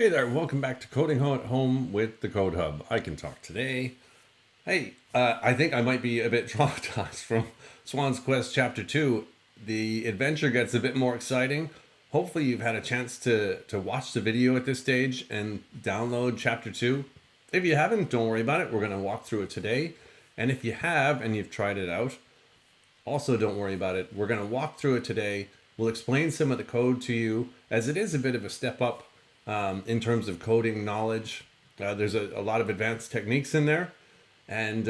Hey there, welcome back to Coding at Home with the Code Hub. I can talk today. Hey, I think I might be a bit traumatized from Swan's Quest Chapter 2. The adventure gets a bit more exciting. Hopefully you've had a chance to watch the video at this stage and download Chapter 2. If you haven't, don't worry about it. We're going to walk through it today. And if you have and you've tried it out, also don't worry about it. We're going to walk through it today. We'll explain some of the code to you as it is a bit of a step up in terms of coding knowledge. There's a lot of advanced techniques in there, and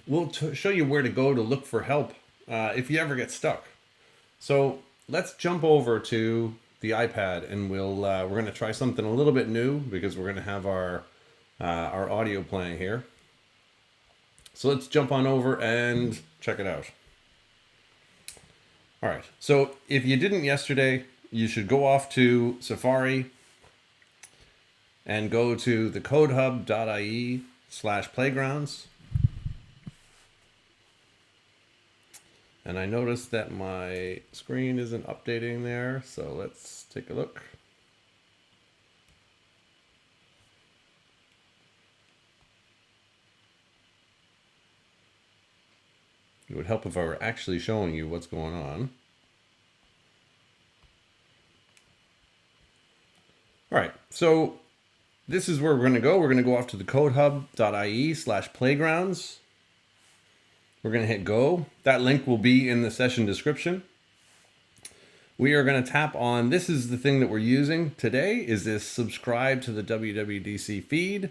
we'll show you where to go to look for help if you ever get stuck. So let's jump over to the iPad, and we're going to try something a little bit new because we're going to have our audio playing here. So let's jump on over and check it out. All right. So if you didn't yesterday, you should go off to Safari and go to thecodehub.ie/playgrounds. And I noticed that my screen isn't updating there, so let's take a look. It would help if I were actually showing you what's going on. All right, so this is where we're going to go. We're going to go off to the codehub.ie/playgrounds. We're going to hit go. That link will be in the session description. We are going to tap on, this is the thing that we're using today, is this subscribe to the WWDC feed.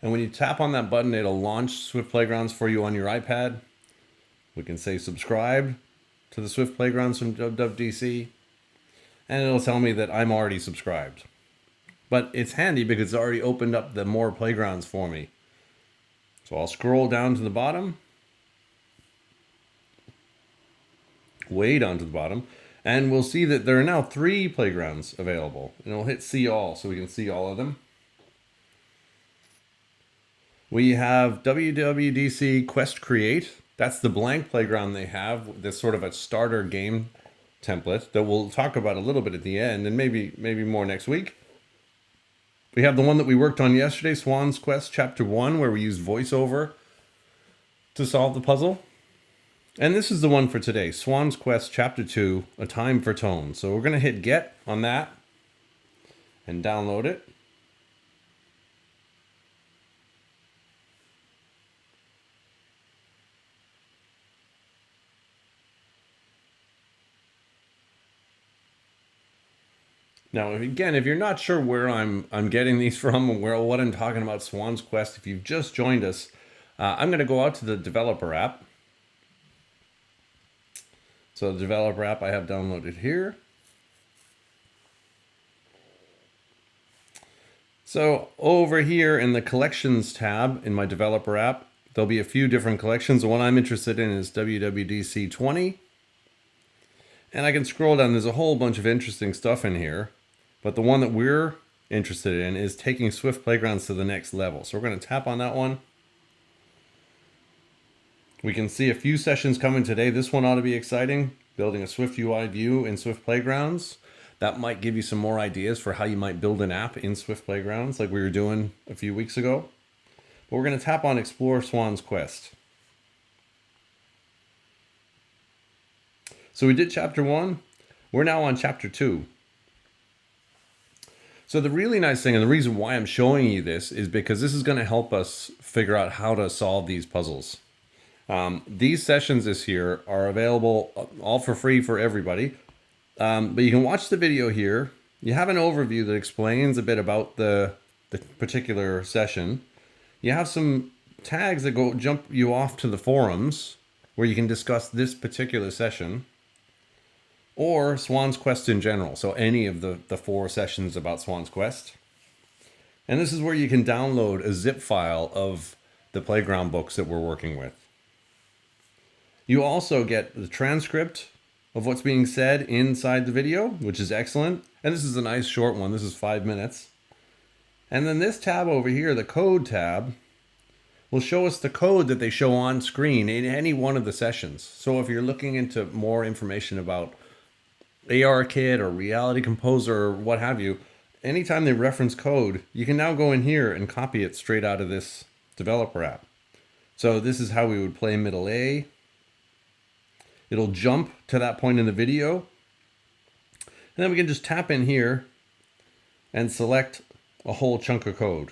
And when you tap on that button, it'll launch Swift Playgrounds for you on your iPad. We can say subscribe to the Swift Playgrounds from WWDC. And it'll tell me that I'm already subscribed. But it's handy because it's already opened up the more playgrounds for me. So I'll scroll down to the bottom. Way down to the bottom. And we'll see that there are now 3 playgrounds available. And we'll hit see all so we can see all of them. We have WWDC Quest Create. That's the blank playground they have. This sort of a starter game template that we'll talk about a little bit at the end, and maybe more next week. We have the one that we worked on yesterday, Swan's Quest Chapter 1, where we used VoiceOver to solve the puzzle. And this is the one for today, Swan's Quest Chapter 2, A Time for Tone. So we're going to hit get on that and download it. Now, again, if you're not sure where I'm getting these from and what I'm talking about, Swan's Quest, if you've just joined us, I'm going to go out to the developer app. So the developer app I have downloaded here. So over here in the collections tab in my developer app, there'll be a few different collections. The one I'm interested in is WWDC 20. And I can scroll down. There's a whole bunch of interesting stuff in here. But the one that we're interested in is taking Swift Playgrounds to the next level. So we're going to tap on that one. We can see a few sessions coming today. This one ought to be exciting. Building a Swift UI view in Swift Playgrounds. That might give you some more ideas for how you might build an app in Swift Playgrounds like we were doing a few weeks ago. But we're going to tap on Explore Swan's Quest. So we did Chapter 1. We're now on Chapter 2. So the really nice thing, and the reason why I'm showing you this, is because this is going to help us figure out how to solve these puzzles. These sessions this year are available all for free for everybody. But you can watch the video here. You have an overview that explains a bit about the particular session. You have some tags that jump you off to the forums where you can discuss this particular session. Or Swan's Quest in general, so any of the 4 sessions about Swan's Quest. And this is where you can download a zip file of the playground books that we're working with. You also get the transcript of what's being said inside the video, which is excellent. And this is a nice short one. This is 5 minutes. And then this tab over here, the code tab, will show us the code that they show on screen in any one of the sessions. So if you're looking into more information about ARKit or Reality Composer or what have you, anytime they reference code, you can now go in here and copy it straight out of this developer app. So this is how we would play middle A. It'll jump to that point in the video. And then we can just tap in here and select a whole chunk of code.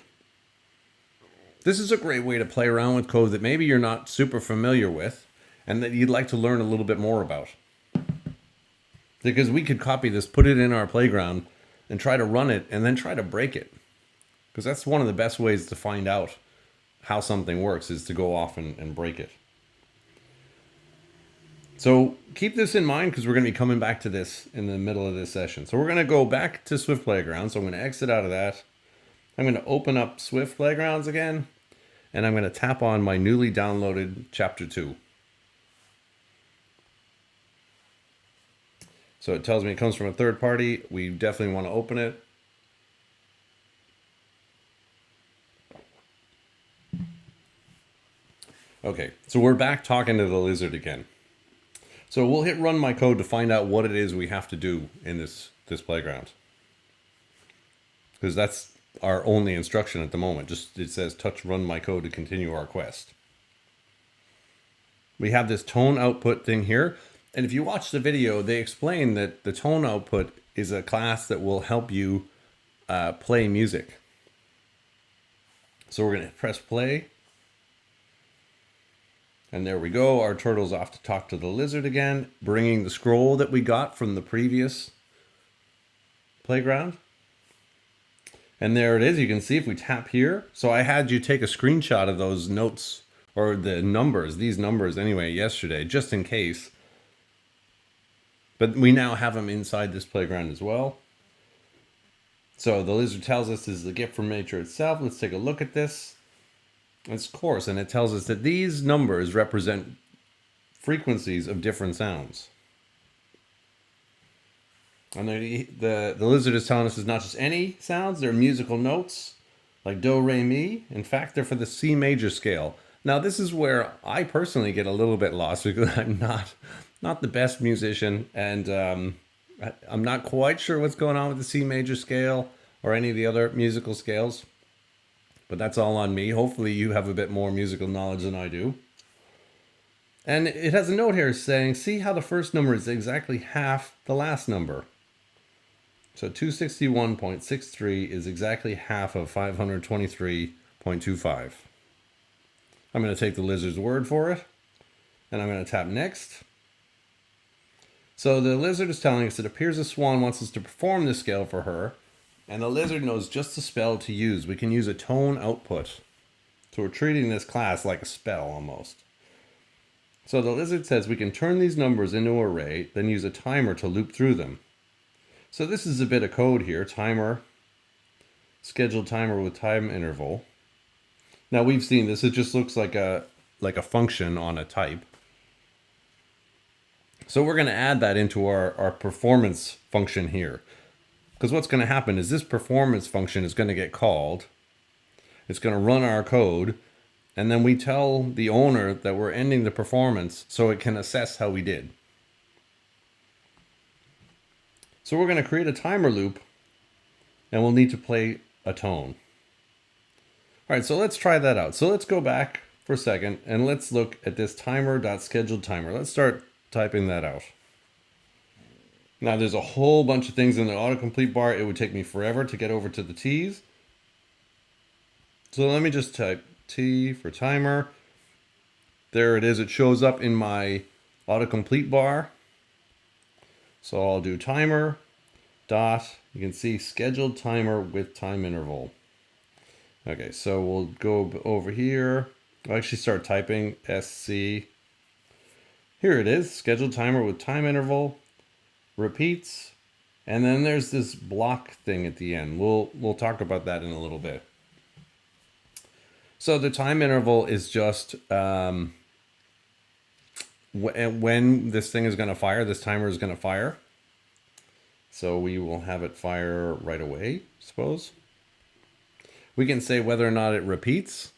This is a great way to play around with code that maybe you're not super familiar with and that you'd like to learn a little bit more about. Because we could copy this, put it in our playground, and try to run it, and then try to break it. Because that's one of the best ways to find out how something works, is to go off and break it. So keep this in mind, because we're going to be coming back to this in the middle of this session. So we're going to go back to Swift Playground. So I'm going to exit out of that. I'm going to open up Swift Playgrounds again, and I'm going to tap on my newly downloaded Chapter 2. So it tells me it comes from a third party. We definitely want to open it. Okay, so we're back talking to the lizard again. So we'll hit run my code to find out what it is we have to do in this playground. Because that's our only instruction at the moment. Just it says touch run my code to continue our quest. We have this tone output thing here. And if you watch the video, they explain that the tone output is a class that will help you play music. So we're going to press play. And there we go. Our turtle's off to talk to the lizard again, bringing the scroll that we got from the previous playground. And there it is. You can see if we tap here. So I had you take a screenshot of those notes, or the numbers, these numbers anyway, yesterday, just in case. But we now have them inside this playground as well. So the lizard tells us this is a gift from nature itself. Let's take a look at this. It's coarse, and it tells us that these numbers represent frequencies of different sounds. And the lizard is telling us it's not just any sounds, they're musical notes, like do, re, mi. In fact, they're for the C major scale. Now, this is where I personally get a little bit lost, because I'm not the best musician, and I'm not quite sure what's going on with the C major scale or any of the other musical scales. But that's all on me. Hopefully you have a bit more musical knowledge than I do. And it has a note here saying, see how the first number is exactly half the last number. So 261.63 is exactly half of 523.25. I'm going to take the lizard's word for it. And I'm going to tap next. So the lizard is telling us it appears a swan wants us to perform this scale for her. And the lizard knows just the spell to use. We can use a tone output. So we're treating this class like a spell almost. So the lizard says we can turn these numbers into an array, then use a timer to loop through them. So this is a bit of code here. Timer, scheduled timer with time interval. Now we've seen this. It just looks like a function on a type. So we're going to add that into our performance function here. Because what's going to happen is this performance function is going to get called. It's going to run our code. And then we tell the owner that we're ending the performance so it can assess how we did. So we're going to create a timer loop. And we'll need to play a tone. All right, so let's try that out. So let's go back for a second. And let's look at this timer.scheduledTimer. Let's start typing that out. Now there's a whole bunch of things in the autocomplete bar. It would take me forever to get over to the T's. So let me just type T for timer. There it is. It shows up in my autocomplete bar. So I'll do timer dot. You can see scheduled timer with time interval. Okay, so we'll go over here. I'll actually start typing SC. Here it is. Scheduled timer with time interval. Repeats, and then there's this block thing at the end. We'll talk about that in a little bit. So the time interval is just when this thing is going to fire, this timer is going to fire. So we will have it fire right away, I suppose. We can say whether or not it repeats.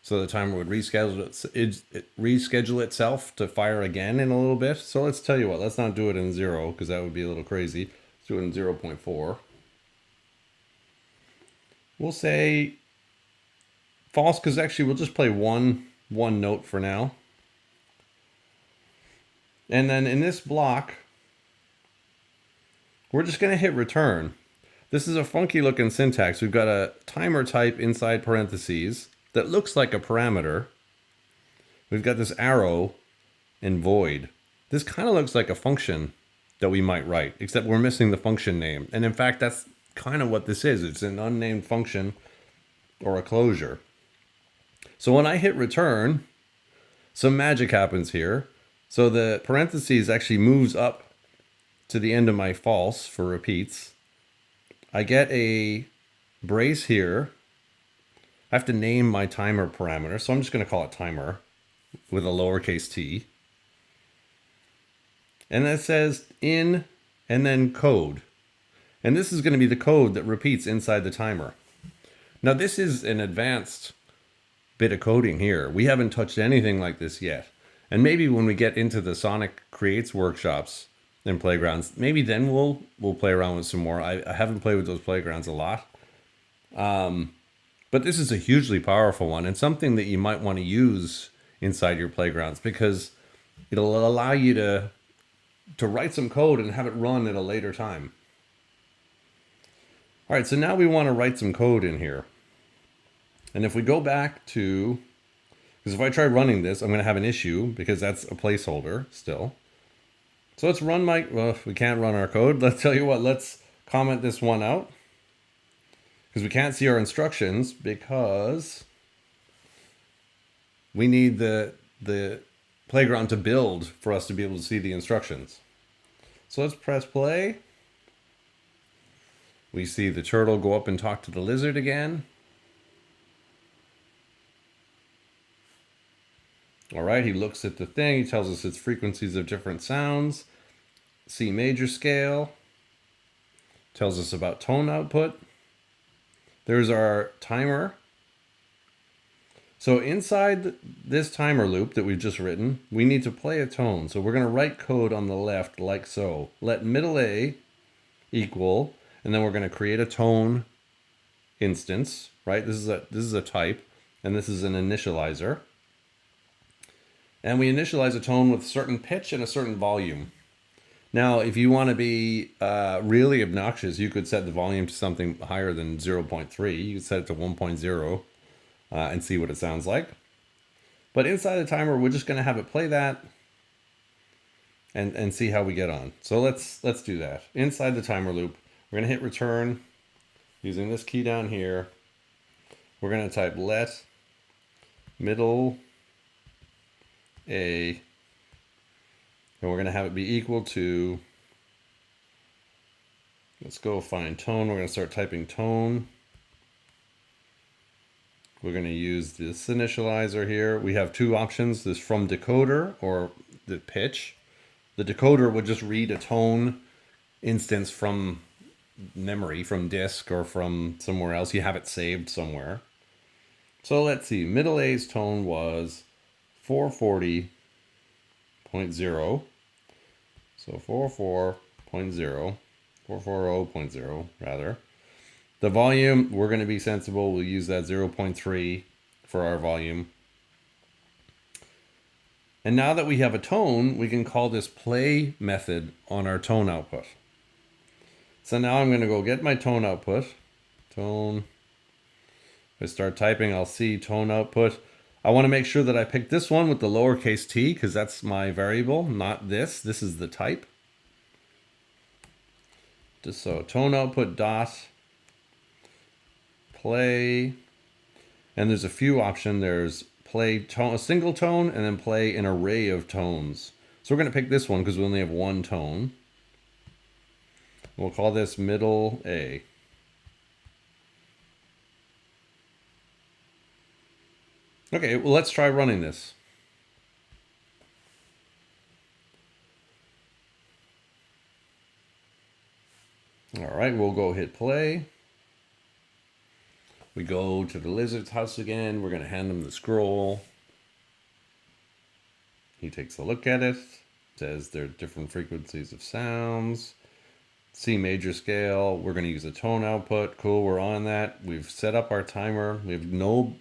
So the timer would reschedule itself to fire again in a little bit. So let's tell you what, let's not do it in 0 because that would be a little crazy. Let's do it in 0.4. We'll say false because actually we'll just play one note for now. And then in this block, we're just going to hit return. This is a funky looking syntax. We've got a timer type inside parentheses that looks like a parameter. We've got this arrow and void. This kind of looks like a function that we might write, except we're missing the function name. And in fact, that's kind of what this is. It's an unnamed function or a closure. So when I hit return, some magic happens here. So the parentheses actually moves up to the end of my false for repeats. I get a brace here. I have to name my timer parameter, so I'm just going to call it timer with a lowercase t. And that says in and then code. And this is going to be the code that repeats inside the timer. Now this is an advanced bit of coding here. We haven't touched anything like this yet. And maybe when we get into the Sonic Creates workshops and playgrounds, maybe then we'll play around with some more. I haven't played with those playgrounds a lot. But this is a hugely powerful one and something that you might want to use inside your playgrounds because it'll allow you to write some code and have it run at a later time. All right, so now we want to write some code in here. And if we go back to, because if I try running this, I'm going to have an issue because that's a placeholder still. So let's run well, if we can't run our code, let's tell you what, let's comment this one out. Because we can't see our instructions because we need the playground to build for us to be able to see the instructions. So let's press play. We see the turtle go up and talk to the lizard again. All right, he looks at the thing. He tells us it's frequencies of different sounds. C major scale. Tells us about tone output. There's our timer. So inside this timer loop that we've just written, we need to play a tone. So we're going to write code on the left like so. Let middle A equal, and then we're going to create a tone instance, right? This is a type, and this is an initializer. And we initialize a tone with a certain pitch and a certain volume. Now, if you want to be really obnoxious, you could set the volume to something higher than 0.3. You could set it to 1.0 and see what it sounds like. But inside the timer, we're just going to have it play that and see how we get on. So let's do that. Inside the timer loop, we're going to hit return using this key down here. We're going to type let middle A, and we're going to have it be equal to, let's go find tone. We're going to start typing tone. We're going to use this initializer here. We have two options, this from decoder or the pitch. The decoder would just read a tone instance from memory, from disk or from somewhere else. You have it saved somewhere. So let's see, middle A's tone was 440.0. So 440.0 rather. The volume, we're going to be sensible. We'll use that 0.3 for our volume. And now that we have a tone, we can call this play method on our tone output. So now I'm going to go get my tone output. Tone. If I start typing, I'll see tone output. I want to make sure that I pick this one with the lowercase t because that's my variable, not this. This is the type. So tone output dot play, and there's a few options. There's play tone, a single tone, and then play an array of tones. So we're going to pick this one because we only have one tone. We'll call this middle A. Okay, well, let's try running this. All right, we'll go hit play. We go to the lizard's house again. We're going to hand him the scroll. He takes a look at it. Says there are different frequencies of sounds. C major scale. We're going to use a tone output. Cool, we're on that. We've set up our timer. We have no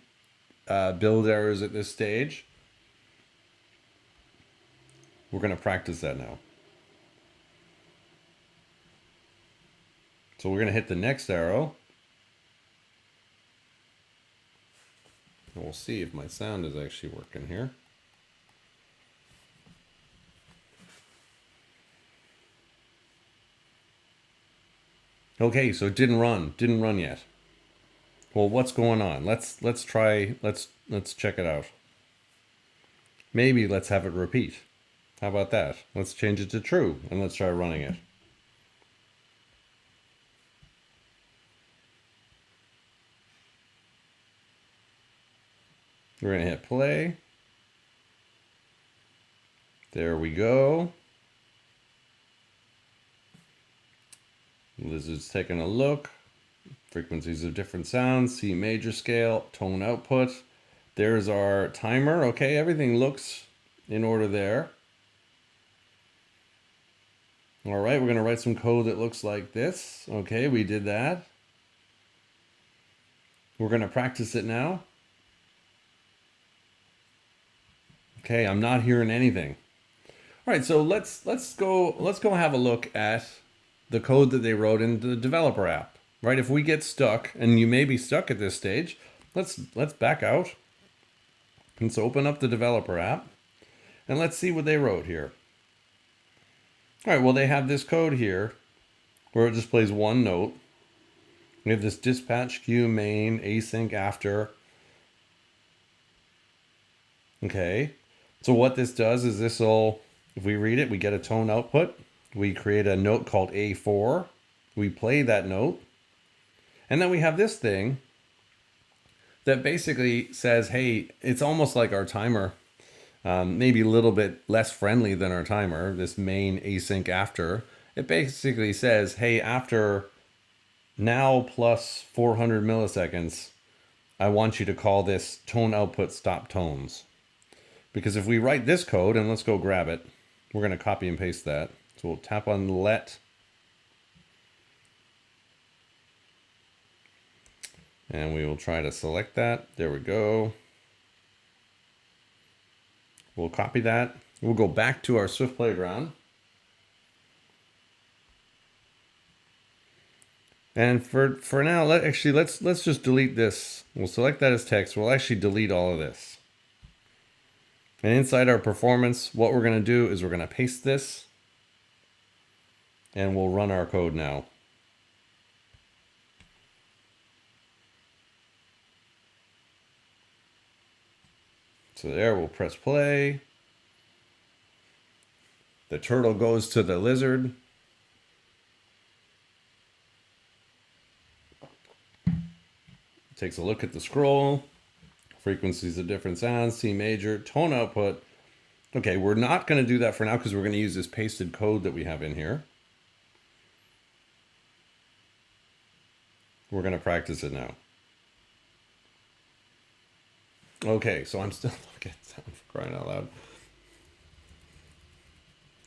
build errors at this stage. We're going to practice that now. So we're going to hit the next arrow. And we'll see if my sound is actually working here. Okay, so it didn't run yet. Well, what's going on? Let's check it out. Maybe let's have it repeat. How about that? Let's change it to true and let's try running it. We're going to hit play. There we go. Lizard's taking a look. Frequencies of different sounds, C major scale, tone output. There's our timer. Okay, everything looks in order there. All right, we're going to write some code that looks like this. Okay, we did that. We're going to practice it now. Okay, I'm not hearing anything. All right, so let's go have a look at the code that they wrote in the developer app. Right? If we get stuck, and you may be stuck at this stage, let's back out. Let's open up the developer app and let's see what they wrote here. All right, well, they have this code here where it displays one note. We have this dispatch queue main async after. Okay. So what this does is if we read it, we get a tone output. We create a note called A4. We play that note. And then we have this thing that basically says, hey, it's almost like our timer, maybe a little bit less friendly than our timer, this main async after. It basically says, hey, after now plus 400 milliseconds, I want you to call this tone output stop tones. Because if we write this code, and let's go grab it, we're going to copy and paste that. So we'll tap on let. And we will try to select that. There we go. We'll copy that. We'll go back to our Swift Playground. And for now, let's just delete this. We'll select that as text. We'll actually delete all of this. And inside our performance, what we're going to do is we're going to paste this. And we'll run our code now. So there, we'll press play. The turtle goes to the lizard. Takes a look at the scroll. Frequencies of different sounds, C major, tone output. Okay, we're not going to do that for now because we're going to use this pasted code that we have in here. We're going to practice it now. Okay, so I'm still looking at sound, for crying out loud.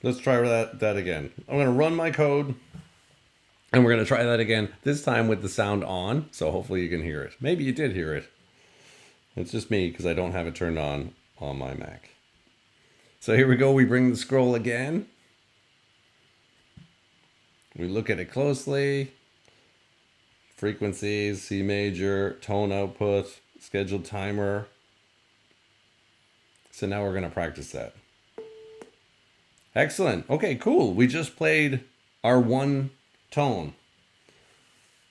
Let's try that again. I'm going to run my code. And we're going to try that again, this time with the sound on. So hopefully you can hear it. Maybe you did hear it. It's just me because I don't have it turned on my Mac. So here we go. We bring the scroll again. We look at it closely. Frequencies, C major, tone output, scheduled timer. So now we're going to practice that. Excellent. Okay, cool. We just played our one tone.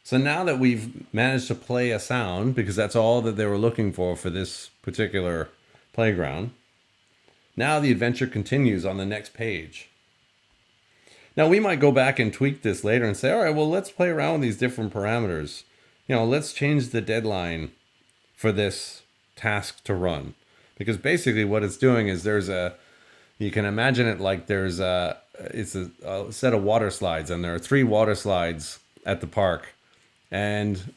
So now that we've managed to play a sound, because that's all that they were looking for this particular playground, now the adventure continues on the next page. Now we might go back and tweak this later and say, all right, well, let's play around with these different parameters. Let's change the deadline for this task to run. Because basically what it's doing is you can imagine it like it's a set of water slides, and there are 3 water slides at the park. And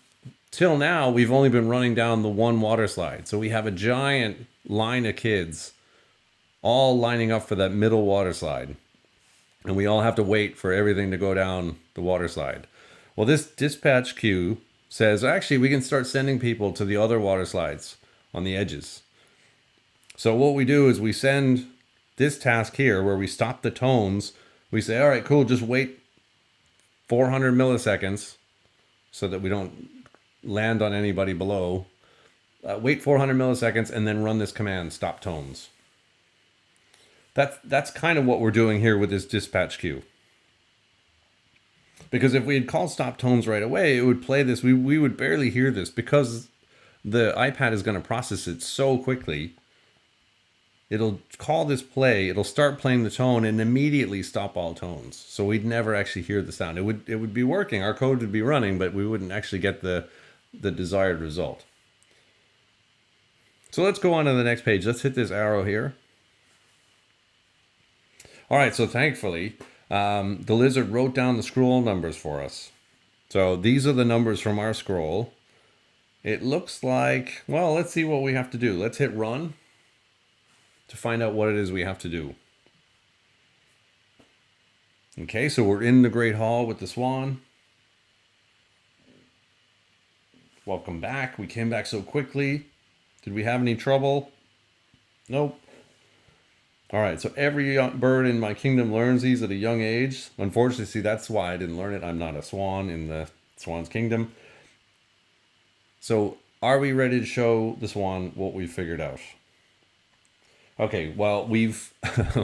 Till now, we've only been running down the one water slide. So we have a giant line of kids all lining up for that middle water slide. And we all have to wait for everything to go down the water slide. Well, this dispatch queue says, actually, we can start sending people to the other water slides on the edges. So what we do is we send this task here where we stop the tones. We say, all right, cool, just wait 400 milliseconds so that we don't land on anybody below. Wait 400 milliseconds and then run this command, stop tones. That's kind of what we're doing here with this dispatch queue. Because if we had called stop tones right away, it would play this. We would barely hear this because the iPad is going to process it so quickly. It'll call this play, it'll start playing the tone and immediately stop all tones. So we'd never actually hear the sound. It would be working, our code would be running, but we wouldn't actually get the desired result. So let's go on to the next page. Let's hit this arrow here. All right, so thankfully, the lizard wrote down the scroll numbers for us. So these are the numbers from our scroll. It looks like, well, let's see what we have to do. Let's hit run to find out what it is we have to do. Okay, so we're in the Great Hall with the swan. Welcome back. We came back so quickly. Did we have any trouble? Nope. All right, so every bird in my kingdom learns these at a young age. Unfortunately, see, that's why I didn't learn it. I'm not a swan in the swan's kingdom. So are we ready to show the swan what we figured out? Okay, well, we've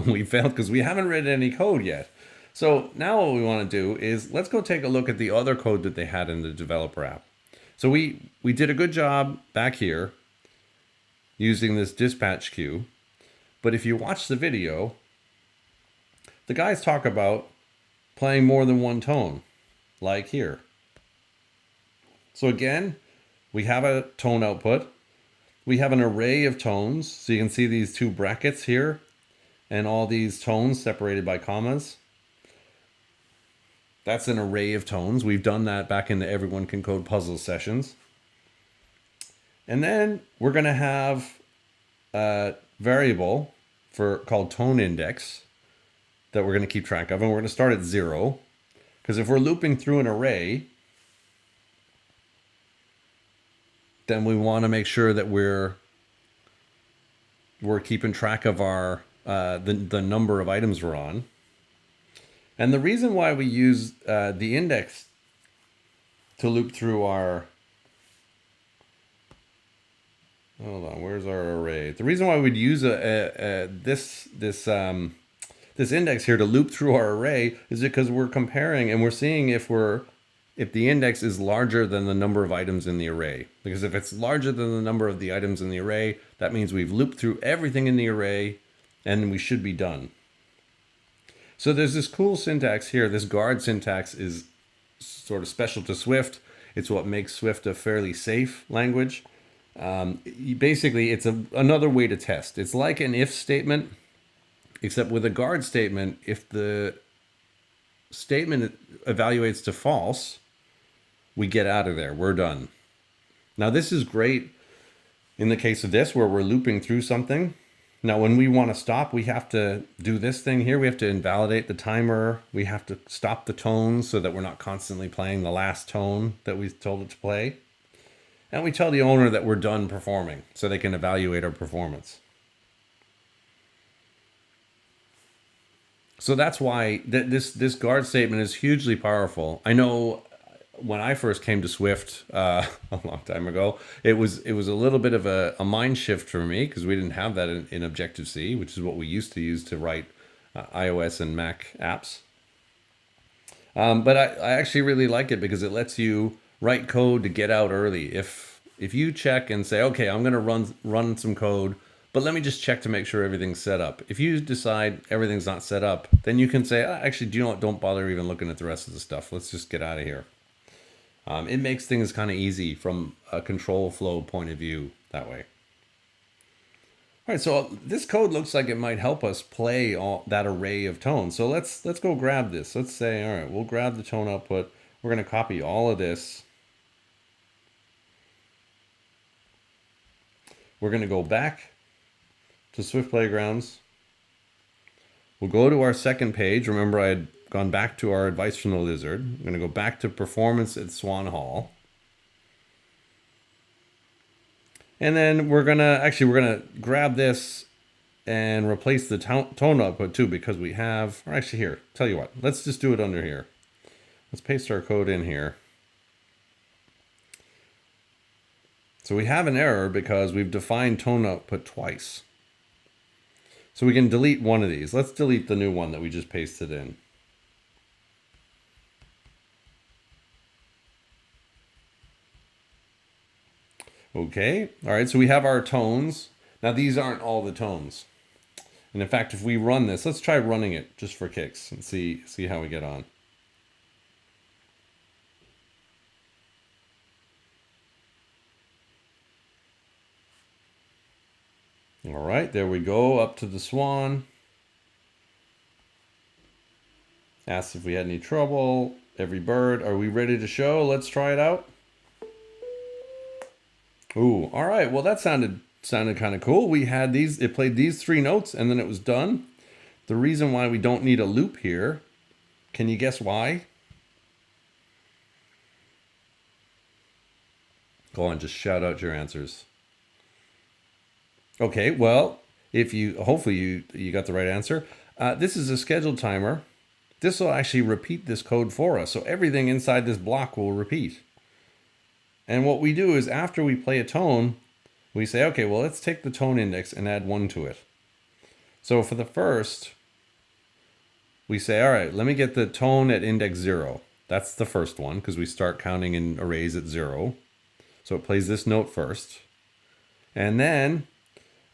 we failed because we haven't written any code yet. So now what we want to do is let's go take a look at the other code that they had in the developer app. So we did a good job back here using this dispatch queue. But if you watch the video, the guys talk about playing more than one tone, like here. So again, we have a tone output. We have an array of tones. So you can see these two brackets here and all these tones separated by commas. That's an array of tones. We've done that back in the Everyone Can Code puzzle sessions. And then we're going to have a variable called tone index that we're going to keep track of. And we're going to start at 0. Because if we're looping through an array, then we want to make sure that we're keeping track of our the number of items we're on. And the reason why we use the index to loop through our... Hold on, where's our array? The reason why we'd use this index here to loop through our array is because we're comparing and we're seeing if the index is larger than the number of items in the array. Because if it's larger than the number of the items in the array, that means we've looped through everything in the array and we should be done. So there's this cool syntax here. This guard syntax is sort of special to Swift. It's what makes Swift a fairly safe language. Basically, it's another way to test. It's like an if statement, except with a guard statement, if the statement evaluates to false, we get out of there. We're done. Now, this is great in the case of this, where we're looping through something. Now, when we want to stop, we have to do this thing here. We have to invalidate the timer. We have to stop the tones so that we're not constantly playing the last tone that we told it to play. And we tell the owner that we're done performing so they can evaluate our performance. So that's why this guard statement is hugely powerful. I know when I first came to Swift a long time ago, it was a little bit of a mind shift for me because we didn't have that in Objective-C, which is what we used to use to write iOS and Mac apps. But I actually really like it because it lets you write code to get out early. If you check and say, okay, I'm going to run some code, but let me just check to make sure everything's set up. If you decide everything's not set up, then you can say, actually, do you know what? Don't bother even looking at the rest of the stuff. Let's just get out of here. It makes things kind of easy from a control flow point of view that way. All right, so this code looks like it might help us play all that array of tones. So let's go grab this. Let's say, all right, we'll grab the tone output. We're going to copy all of this. we're going to go back to Swift Playgrounds. We'll go to our second page. Remember, I had gone back to our advice from the lizard. I'm going to go back to performance at Swan Hall. And then we're going to grab this and replace the tone output too, because we have, or actually here, tell you what, let's just do it under here. Let's paste our code in here. So we have an error because we've defined tone output twice. So we can delete one of these. Let's delete the new one that we just pasted in. Okay, all right, so we have our tones. Now these aren't all the tones. And in fact, if we run this, let's try running it just for kicks and see how we get on. All right, there we go, up to the swan. Asked if we had any trouble. Every bird, are we ready to show? Let's try it out. Ooh, all right, well that sounded kind of cool. We had these, it played these 3 notes and then it was done. The reason why we don't need a loop here, can you guess why? Go on, just shout out your answers. Okay, well, hopefully you got the right answer. This is a scheduled timer. This will actually repeat this code for us. So everything inside this block will repeat. And what we do is after we play a tone, we say, okay, well, let's take the tone index and add 1 to it. So for the first, we say, all right, let me get the tone at index 0. That's the first one because we start counting in arrays at 0. So it plays this note first. And then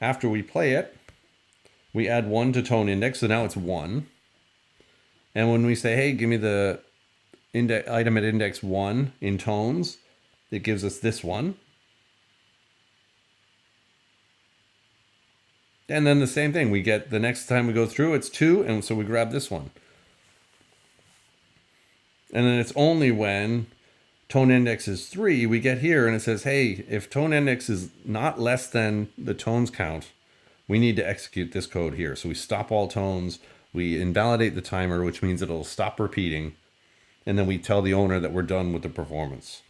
after we play it, we add 1 to tone index. So now it's 1. And when we say, hey, give me the item at index 1 in tones, it gives us this one. And then the same thing, we get the next time we go through, it's 2, and so we grab this one. And then it's only when tone index is 3, we get here and it says, hey, if tone index is not less than the tones count, we need to execute this code here. So we stop all tones, we invalidate the timer, which means it'll stop repeating, and then we tell the owner that we're done with the performance.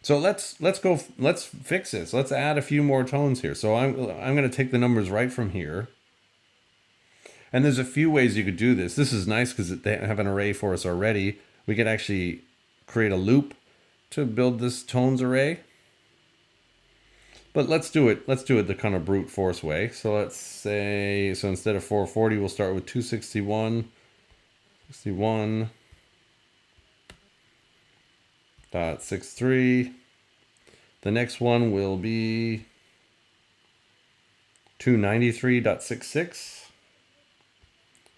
So let's fix this. Let's add a few more tones here. So I'm going to take the numbers right from here. And there's a few ways you could do this. This is nice because they have an array for us already. We could actually create a loop to build this tones array. But let's do it the kind of brute force way. So let's say, so instead of 440, we'll start with 261, 61.63. The next one will be 293.66.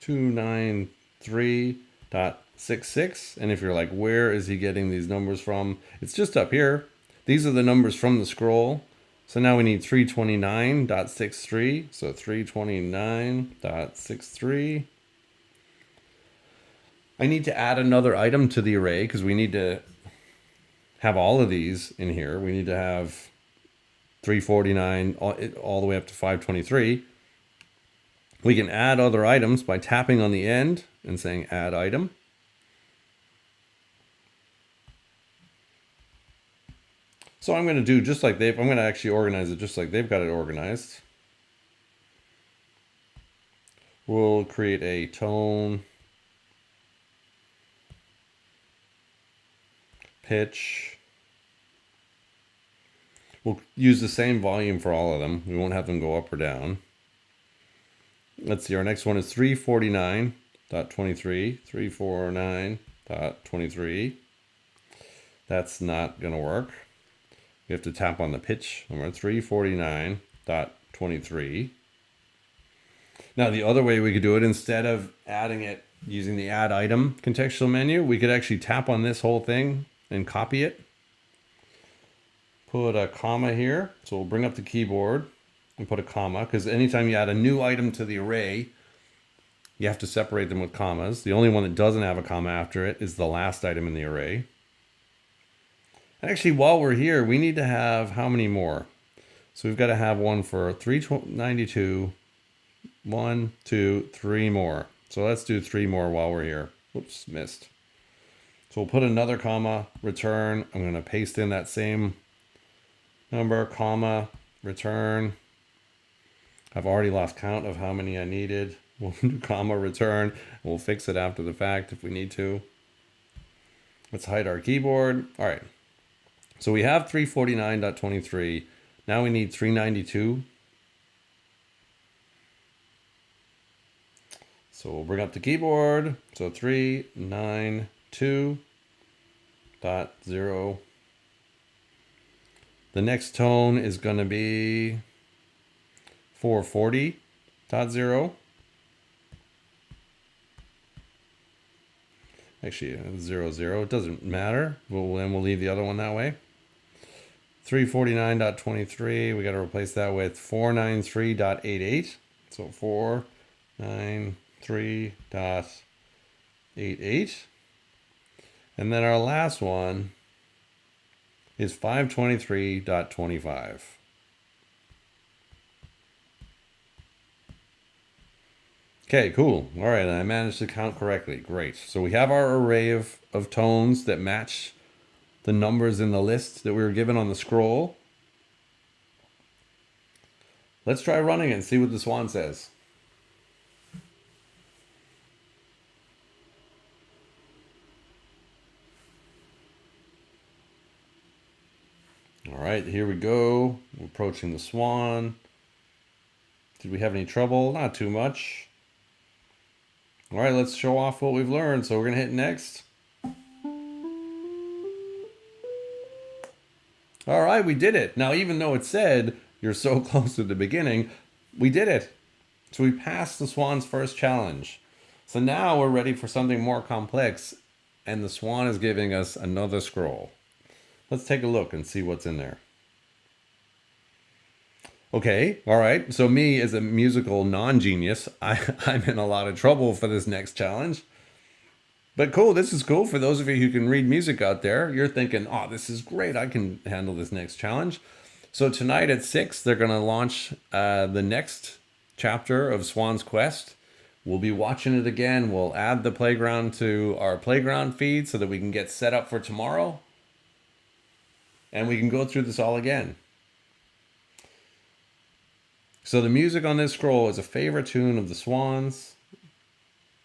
293.66. And if you're like, where is he getting these numbers from? It's just up here. These are the numbers from the scroll. So now we need 329.63. So 329.63. I need to add another item to the array because we need to have all of these in here. We need to have 349 all the way up to 523. We can add other items by tapping on the end and saying add item. So I'm going to do just like I'm going to actually organize it just like they've got it organized. We'll create a tone, pitch. We'll use the same volume for all of them. We won't have them go up or down. Let's see, our next one is 349.23, 349.23. That's not going to work. We have to tap on the pitch number 349.23. Now the other way we could do it, instead of adding it using the add item contextual menu, we could actually tap on this whole thing and copy it. Put a comma here. So we'll bring up the keyboard and put a comma, because anytime you add a new item to the array, you have to separate them with commas. The only one that doesn't have a comma after it is the last item in the array. Actually, while we're here, we need to have how many more? So we've got to have one for 392. 1, 2, 3 more. So let's do 3 more while we're here. Whoops, missed. So we'll put another comma, return. I'm going to paste in that same number, comma, return. I've already lost count of how many I needed. We'll do comma, return. We'll fix it after the fact if we need to. Let's hide our keyboard. All right. So we have 349.23. Now we need 392. So we'll bring up the keyboard. So 392.0. The next tone is going to be 440.0. Actually, 0, 0. It doesn't matter. Then we'll leave the other one that way. 349.23. We got to replace that with 493.88. So 493.88. And then our last one is 523.25. Okay, cool. All right, I managed to count correctly. Great. So we have our array of tones that match the numbers in the list that we were given on the scroll. Let's try running it and see what the swan says. All right, here we go. We're approaching the swan. Did we have any trouble? Not too much. All right, let's show off what we've learned. So we're going to hit next. All right, we did it. Now, even though it said you're so close to the beginning, we did it. So we passed the swan's first challenge. So now we're ready for something more complex, and the swan is giving us another scroll. Let's take a look and see what's in there. Okay, all right. So me as a musical non-genius, I'm in a lot of trouble for this next challenge. But cool, this is cool. For those of you who can read music out there, you're thinking, oh, this is great. I can handle this next challenge. So tonight at 6, they're going to launch the next chapter of Swan's Quest. We'll be watching it again. We'll add the playground to our playground feed so that we can get set up for tomorrow. And we can go through this all again. So the music on this scroll is a favorite tune of the Swans.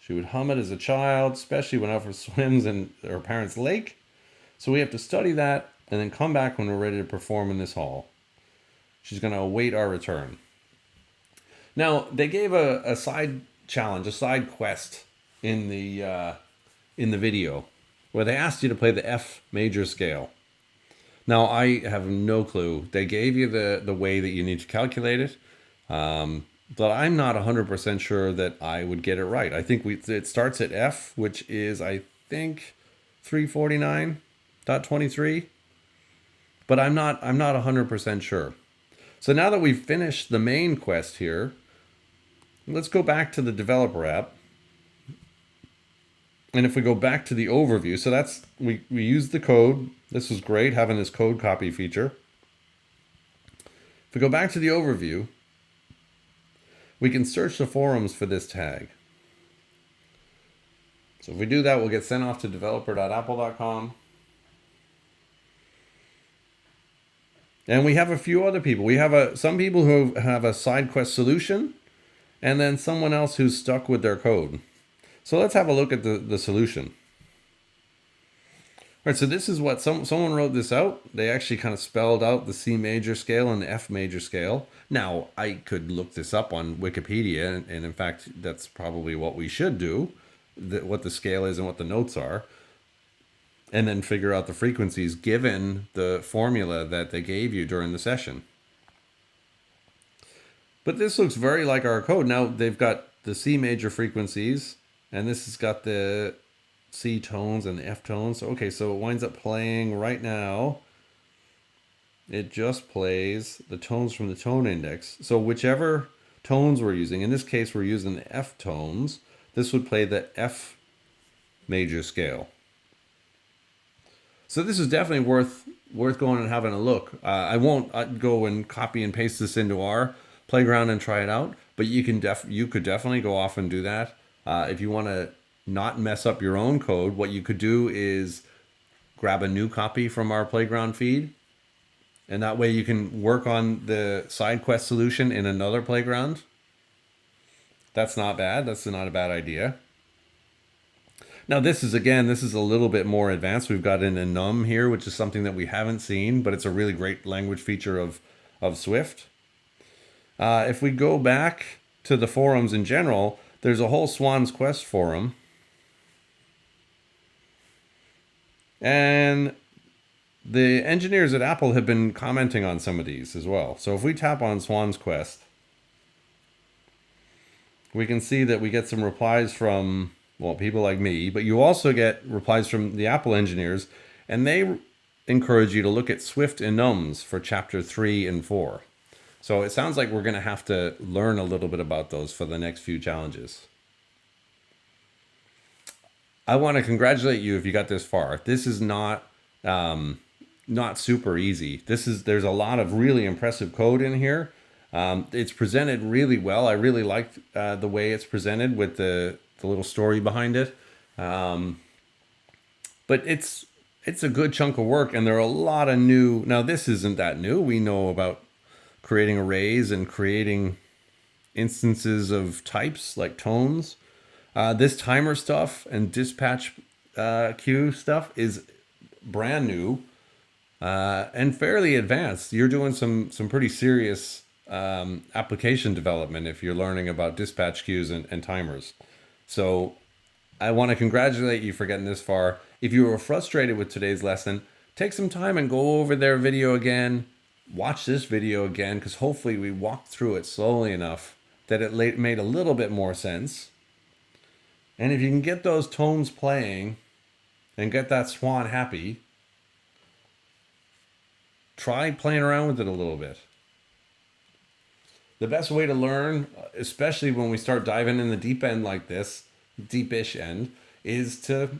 She would hum it as a child, especially when Alfred swims in her parents' lake. So we have to study that and then come back when we're ready to perform in this hall. She's going to await our return. Now, they gave a side challenge, a side quest in the video where they asked you to play the F major scale. Now, I have no clue. They gave you the way that you need to calculate it. But I'm not 100% sure that I would get it right. I think it starts at F, which is, I think, 349.23. But I'm not 100% sure. So now that we've finished the main quest here, let's go back to the developer app. And if we go back to the overview, so that's, we used the code. This was great, having this code copy feature. If we go back to the overview, we can search the forums for this tag. So if we do that, we'll get sent off to developer.apple.com. And we have a few other people. We have some people who have a side quest solution, and then someone else who's stuck with their code. So let's have a look at the solution. All right, so this is what someone wrote this out. They actually kind of spelled out the C major scale and the F major scale. Now, I could look this up on Wikipedia, and in fact, that's probably what we should do, what the scale is and what the notes are, and then figure out the frequencies given the formula that they gave you during the session. But this looks very like our code. Now, they've got the C major frequencies, and this has got the C tones and the F tones. Okay, so it winds up playing right now. It just plays the tones from the tone index. So whichever tones we're using, in this case we're using the F tones, this would play the F major scale. So this is definitely worth worth going and having a look. I won't go and copy and paste this into our playground and try it out, but you could definitely go off and do that. If you want to not mess up your own code, what you could do is grab a new copy from our playground feed, and that way you can work on the side quest solution in another playground. That's not bad. That's not a bad idea. Now this is a little bit more advanced. We've got an enum here, which is something that we haven't seen, but it's a really great language feature of Swift. If we go back to the forums in general, there's a whole Swan's Quest forum. And the engineers at Apple have been commenting on some of these as well. So if we tap on Swan's Quest, we can see that we get some replies from, well, people like me, but you also get replies from the Apple engineers, and they encourage you to look at Swift enums for chapter 3 and 4. So it sounds like we're going to have to learn a little bit about those for the next few challenges. I want to congratulate you if you got this far. This is not super easy. There's a lot of really impressive code in here. It's presented really well. I really liked the way it's presented with the little story behind it. But it's a good chunk of work, and there are a lot of new. Now this isn't that new. We know about creating arrays and creating instances of types like tones. This timer stuff and dispatch queue stuff is brand new and fairly advanced. You're doing some pretty serious application development if you're learning about dispatch queues and timers. So I want to congratulate you for getting this far. If you were frustrated with today's lesson, take some time and go over their video again. Watch this video again, because hopefully we walked through it slowly enough that it made a little bit more sense. And if you can get those tones playing and get that swan happy, try playing around with it a little bit. The best way to learn, especially when we start diving in the deep end like this, deepish end, is to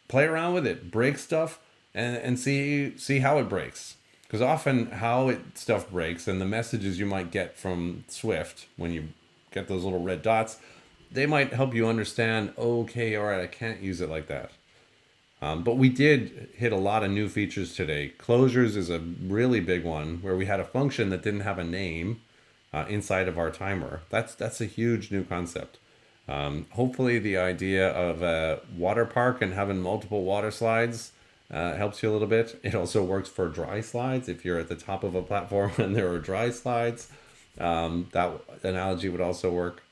play around with it, break stuff, and see how it breaks. Because often how stuff breaks and the messages you might get from Swift when you get those little red dots, they might help you understand, okay, all right, I can't use it like that. But we did hit a lot of new features today. Closures is a really big one, where we had a function that didn't have a name inside of our timer. That's a huge new concept. Hopefully the idea of a water park and having multiple water slides helps you a little bit. It also works for dry slides. If you're at the top of a platform and there are dry slides, that analogy would also work.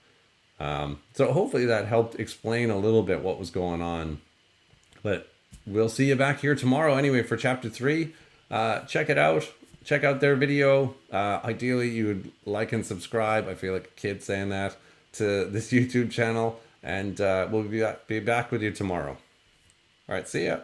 So hopefully that helped explain a little bit what was going on. But we'll see you back here tomorrow anyway for chapter 3. Check it out. Check out their video. Ideally, you would like and subscribe. I feel like a kid saying that, to this YouTube channel. And we'll be back with you tomorrow. All right, see ya.